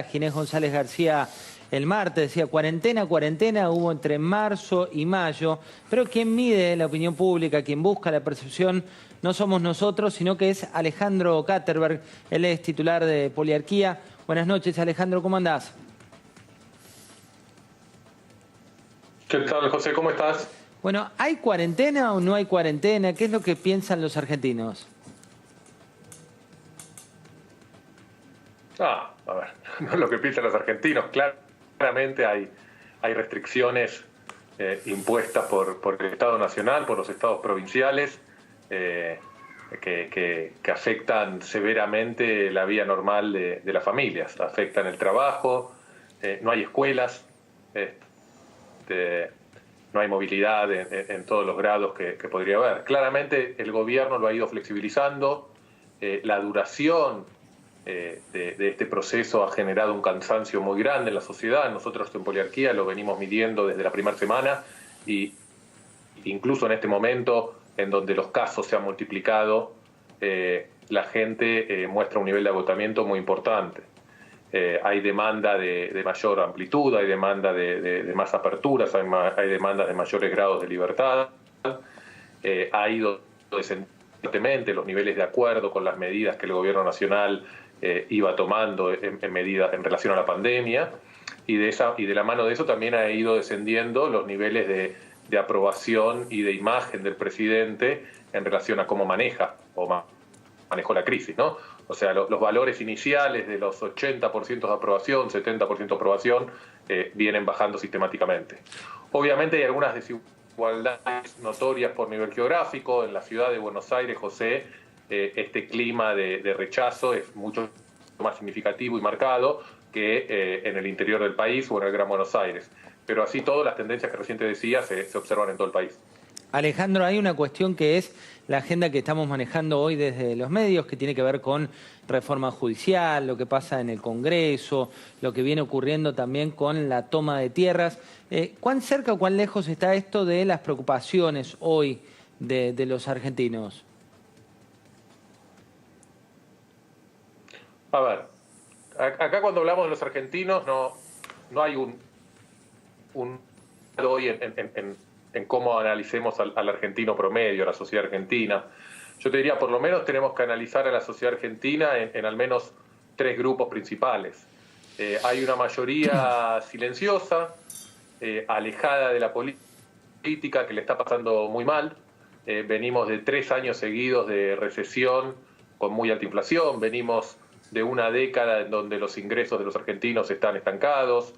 Ginés González García el martes, decía cuarentena, hubo entre marzo y mayo, pero quien mide la opinión pública, quien busca la percepción, no somos nosotros, sino que es Alejandro Katterberg, él es titular de Poliarquía. Buenas noches, Alejandro, ¿cómo andás? ¿Qué tal, José? ¿Cómo estás? Bueno, ¿hay cuarentena o no hay cuarentena? ¿Qué es lo que piensan los argentinos? A ver, no es lo que piensan los argentinos. Claramente hay restricciones impuestas por el Estado Nacional, por los estados provinciales, que afectan severamente la vida normal de las familias, afectan el trabajo, no hay escuelas, no hay movilidad en todos los grados que podría haber. Claramente el gobierno lo ha ido flexibilizando, la duración de este proceso ha generado un cansancio muy grande en la sociedad. Nosotros en Poliarquía lo venimos midiendo desde la primera semana y incluso en este momento en donde los casos se han multiplicado, la gente muestra un nivel de agotamiento muy importante. Hay demanda de mayor amplitud, hay demanda de más aperturas, hay demandas de mayores grados de libertad. Ha ido descendientemente los niveles de acuerdo con las medidas que el gobierno nacional iba tomando en relación a la pandemia, y de la mano de eso también ha ido descendiendo los niveles de aprobación y de imagen del presidente en relación a cómo manejó la crisis, ¿no? O sea, los valores iniciales de los 80% de aprobación, 70% de aprobación, vienen bajando sistemáticamente. Obviamente hay algunas desigualdades notorias por nivel geográfico. En la ciudad de Buenos Aires, José, este clima de rechazo es mucho más significativo y marcado que en el interior del país o en el Gran Buenos Aires. Pero así todo, las tendencias que recién te decía se observan en todo el país. Alejandro, hay una cuestión que es la agenda que estamos manejando hoy desde los medios, que tiene que ver con reforma judicial, lo que pasa en el Congreso, lo que viene ocurriendo también con la toma de tierras. ¿Cuán cerca o cuán lejos está esto de las preocupaciones hoy de los argentinos? A ver, acá cuando hablamos de los argentinos no hay un hoy en cómo analicemos al argentino promedio, a la sociedad argentina. Yo te diría, por lo menos tenemos que analizar a la sociedad argentina en al menos tres grupos principales. Hay una mayoría silenciosa, alejada de la política, que le está pasando muy mal. Venimos de 3 años seguidos de recesión con muy alta inflación, venimos de una década en donde los ingresos de los argentinos están estancados,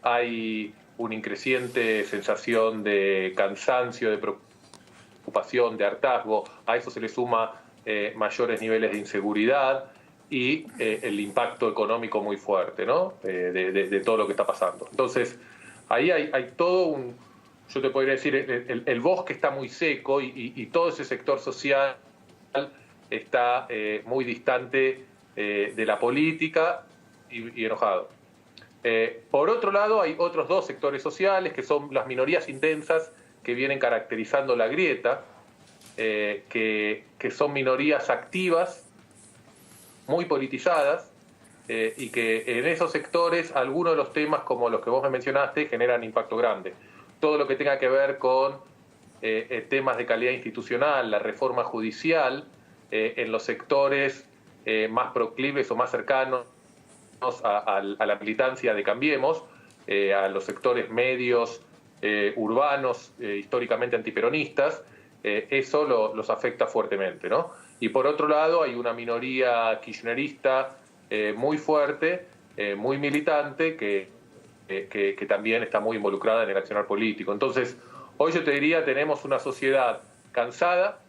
hay una increciente sensación de cansancio, de preocupación, de hartazgo. A eso se le suma mayores niveles de inseguridad y el impacto económico muy fuerte, ¿no? De todo lo que está pasando. Entonces, ahí hay todo yo te podría decir, el bosque está muy seco y todo ese sector social está muy distante de la política y enojado. Por otro lado, hay otros dos sectores sociales, que son las minorías intensas que vienen caracterizando la grieta, que son minorías activas, muy politizadas, y que en esos sectores algunos de los temas, como los que vos me mencionaste, generan impacto grande. Todo lo que tenga que ver con temas de calidad institucional, la reforma judicial, en los sectores más proclives o más cercanos a la militancia de Cambiemos, a los sectores medios, urbanos, históricamente antiperonistas, eso los afecta fuertemente, ¿no? Y por otro lado hay una minoría kirchnerista muy fuerte, muy militante, que también está muy involucrada en el accionar político. Entonces, hoy yo te diría, tenemos una sociedad cansada,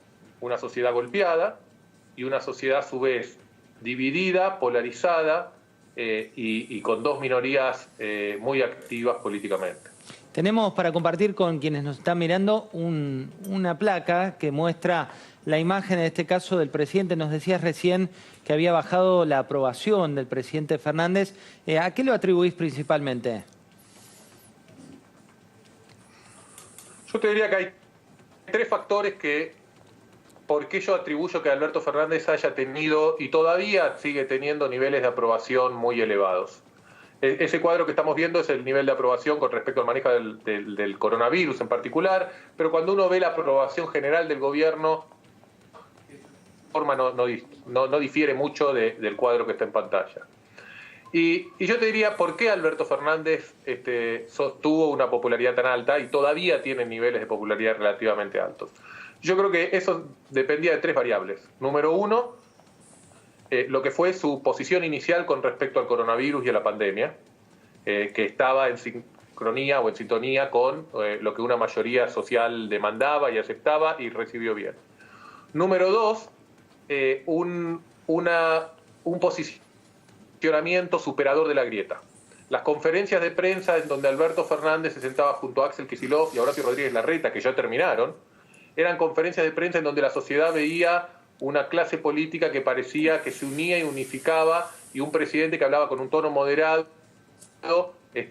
una sociedad golpeada y una sociedad a su vez dividida, polarizada, y con dos minorías muy activas políticamente. Tenemos para compartir con quienes nos están mirando una placa que muestra la imagen, en este caso, del presidente. Nos decías recién que había bajado la aprobación del presidente Fernández. ¿A qué lo atribuís principalmente? Yo te diría que hay 3 factores que por qué yo atribuyo que Alberto Fernández haya tenido y todavía sigue teniendo niveles de aprobación muy elevados. Ese cuadro que estamos viendo es el nivel de aprobación con respecto al manejo del coronavirus en particular, pero cuando uno ve la aprobación general del gobierno, forma no difiere mucho del cuadro que está en pantalla. Y yo te diría, ¿por qué Alberto Fernández sostuvo una popularidad tan alta y todavía tiene niveles de popularidad relativamente altos? Yo creo que eso dependía de tres variables. Número uno, lo que fue su posición inicial con respecto al coronavirus y a la pandemia, que estaba en sincronía o en sintonía con lo que una mayoría social demandaba y aceptaba y recibió bien. Número dos, un posicionamiento superador de la grieta. Las conferencias de prensa en donde Alberto Fernández se sentaba junto a Axel Kicillof y Horacio Rodríguez Larreta, que ya terminaron, eran conferencias de prensa en donde la sociedad veía una clase política que parecía que se unía y unificaba, y un presidente que hablaba con un tono moderado,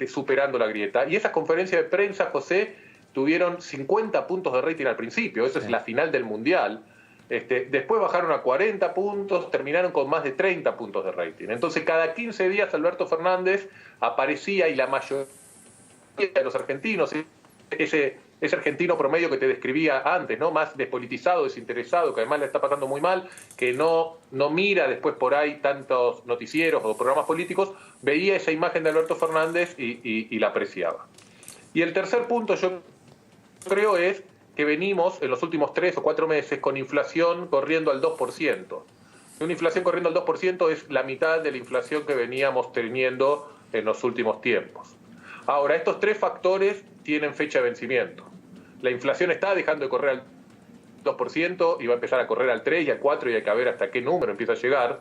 superando la grieta. Y esas conferencias de prensa, José, tuvieron 50 puntos de rating al principio, eso es la final del Mundial. Después bajaron a 40 puntos, terminaron con más de 30 puntos de rating. Entonces, cada 15 días Alberto Fernández aparecía, y la mayoría de los argentinos, ese argentino promedio que te describía antes, ¿no? Más despolitizado, desinteresado, que además le está pasando muy mal, que no mira después por ahí tantos noticieros o programas políticos, veía esa imagen de Alberto Fernández y la apreciaba. Y el tercer punto, yo creo, es que venimos en los últimos 3 o 4 meses con inflación corriendo al 2%. Una inflación corriendo al 2% es la mitad de la inflación que veníamos teniendo en los últimos tiempos. Ahora, estos tres factores tienen fecha de vencimiento. La inflación está dejando de correr al 2% y va a empezar a correr al 3 y al 4, y hay que ver hasta qué número empieza a llegar.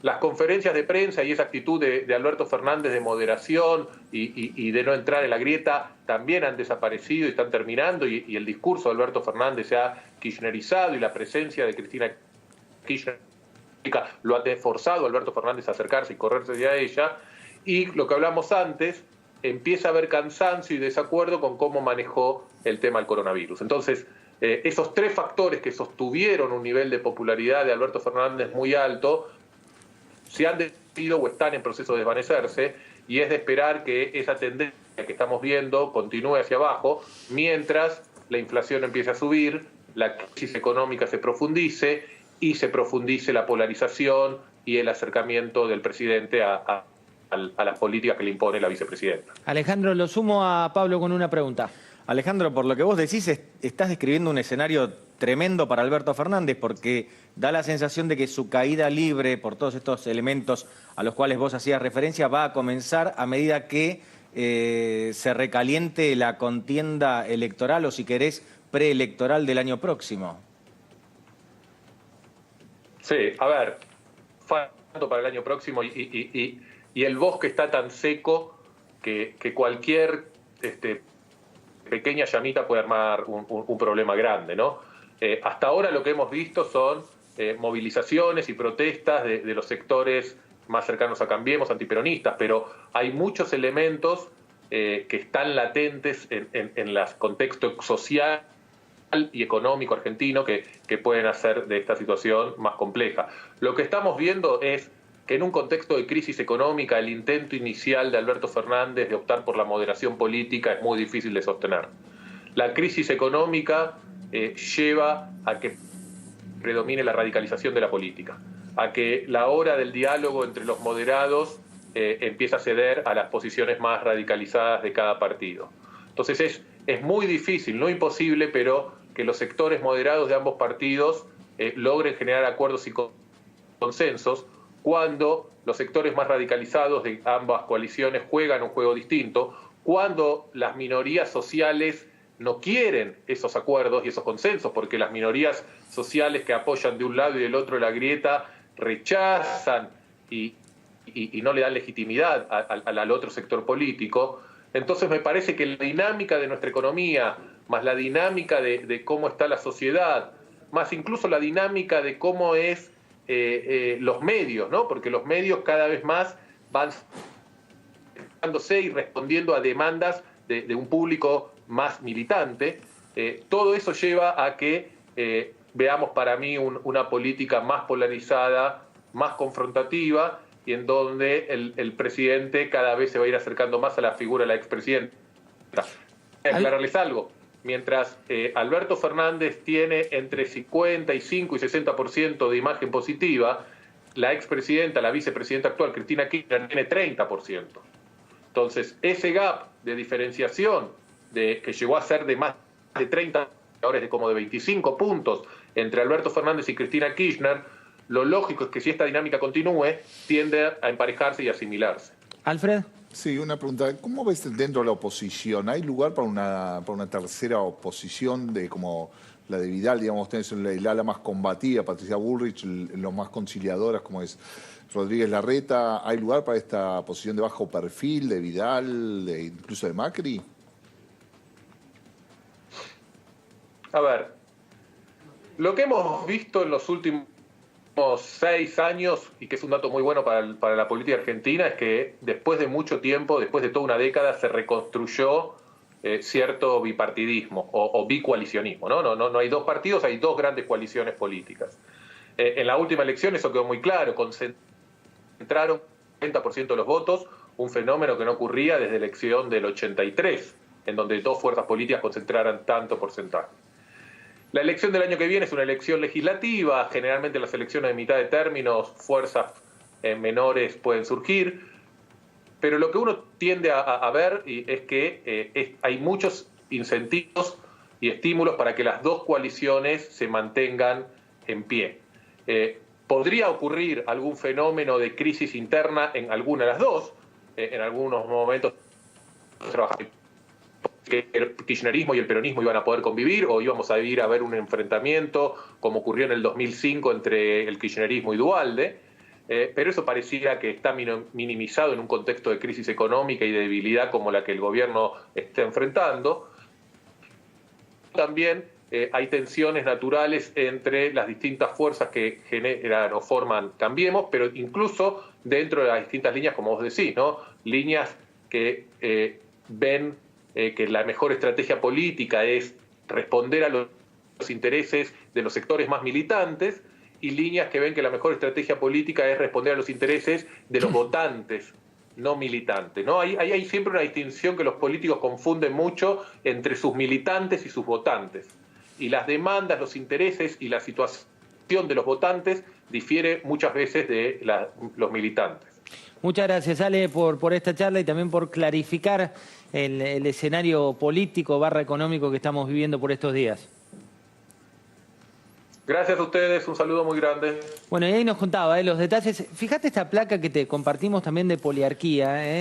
Las conferencias de prensa y esa actitud de Alberto Fernández de moderación y de no entrar en la grieta también han desaparecido y están terminando, y el discurso de Alberto Fernández se ha kirchnerizado, y la presencia de Cristina Kirchner lo ha forzado a Alberto Fernández a acercarse y correrse de ella. Y lo que hablamos antes, empieza a haber cansancio y desacuerdo con cómo manejó el tema del coronavirus. Entonces, esos tres factores que sostuvieron un nivel de popularidad de Alberto Fernández muy alto se han decidido o están en proceso de desvanecerse, y es de esperar que esa tendencia que estamos viendo continúe hacia abajo, mientras la inflación empiece a subir, la crisis económica se profundice y se profundice la polarización y el acercamiento del presidente a las políticas que le impone la vicepresidenta. Alejandro, lo sumo a Pablo con una pregunta. Alejandro, por lo que vos decís, estás describiendo un escenario tremendo para Alberto Fernández, porque da la sensación de que su caída libre por todos estos elementos a los cuales vos hacías referencia va a comenzar a medida que se recaliente la contienda electoral, o si querés, preelectoral del año próximo. Sí, a ver, falta para el año próximo y el bosque está tan seco que cualquier pequeña llamita puede armar un problema grande, ¿no? Hasta ahora lo que hemos visto son movilizaciones y protestas de los sectores más cercanos a Cambiemos, antiperonistas, pero hay muchos elementos que están latentes en el contexto social y económico argentino que pueden hacer de esta situación más compleja. Lo que estamos viendo es que en un contexto de crisis económica el intento inicial de Alberto Fernández de optar por la moderación política es muy difícil de sostener. La crisis económica lleva a que predomine la radicalización de la política, a que la hora del diálogo entre los moderados empieza a ceder a las posiciones más radicalizadas de cada partido. Entonces es muy difícil, no imposible, pero que los sectores moderados de ambos partidos logren generar acuerdos y consensos cuando los sectores más radicalizados de ambas coaliciones juegan un juego distinto, cuando las minorías sociales no quieren esos acuerdos y esos consensos, porque las minorías sociales que apoyan de un lado y del otro la grieta rechazan y no le dan legitimidad al otro sector político. Entonces me parece que la dinámica de nuestra economía, más la dinámica de cómo está la sociedad, más incluso la dinámica de cómo es los medios, ¿no? Porque los medios cada vez más van dándose y respondiendo a demandas de un público más militante. Todo eso lleva a que veamos para mí una política más polarizada, más confrontativa, y en donde el presidente cada vez se va a ir acercando más a la figura de la expresidenta. Aclararles algo. Mientras Alberto Fernández tiene entre 55 y 60% de imagen positiva, la expresidenta, la vicepresidenta actual, Cristina Kirchner, tiene 30%. Entonces, ese gap de diferenciación que llegó a ser de más de 30, ahora es de como de 25 puntos entre Alberto Fernández y Cristina Kirchner, lo lógico es que si esta dinámica continúe, tiende a emparejarse y asimilarse. Alfred. Sí, una pregunta. ¿Cómo ves dentro de la oposición? ¿Hay lugar para una tercera oposición de como la de Vidal? Digamos, tenés el ala más combativa, Patricia Bullrich, los más conciliadoras como es Rodríguez Larreta. ¿Hay lugar para esta posición de bajo perfil de Vidal, incluso de Macri? A ver, lo que hemos visto en los últimos 6 años, y que es un dato muy bueno para la política argentina, es que después de mucho tiempo, después de toda una década, se reconstruyó cierto bipartidismo o bicoalicionismo, ¿no? No hay dos partidos, hay dos grandes coaliciones políticas. En la última elección eso quedó muy claro, concentraron 30% de los votos, un fenómeno que no ocurría desde la elección del 83, en donde dos fuerzas políticas concentraran tanto porcentaje. La elección del año que viene es una elección legislativa, generalmente las elecciones de mitad de términos, fuerzas menores pueden surgir, pero lo que uno tiende a ver es que hay muchos incentivos y estímulos para que las dos coaliciones se mantengan en pie. Podría ocurrir algún fenómeno de crisis interna en alguna de las dos, en algunos momentos que el kirchnerismo y el peronismo iban a poder convivir o íbamos a ir a ver un enfrentamiento como ocurrió en el 2005 entre el kirchnerismo y Duhalde, pero eso pareciera que está minimizado en un contexto de crisis económica y de debilidad como la que el gobierno está enfrentando. También hay tensiones naturales entre las distintas fuerzas que generan o forman Cambiemos, pero incluso dentro de las distintas líneas, como vos decís, ¿no? Líneas que ven que la mejor estrategia política es responder a los intereses de los sectores más militantes y líneas que ven que la mejor estrategia política es responder a los intereses de los votantes no militantes, ¿no? Hay siempre una distinción que los políticos confunden mucho entre sus militantes y sus votantes. Y las demandas, los intereses y la situación de los votantes difiere muchas veces de los militantes. Muchas gracias, Ale, por esta charla y también por clarificar el escenario político / económico que estamos viviendo por estos días. Gracias a ustedes, un saludo muy grande. Bueno, y ahí nos contaba los detalles. Fíjate esta placa que te compartimos también de poliarquía,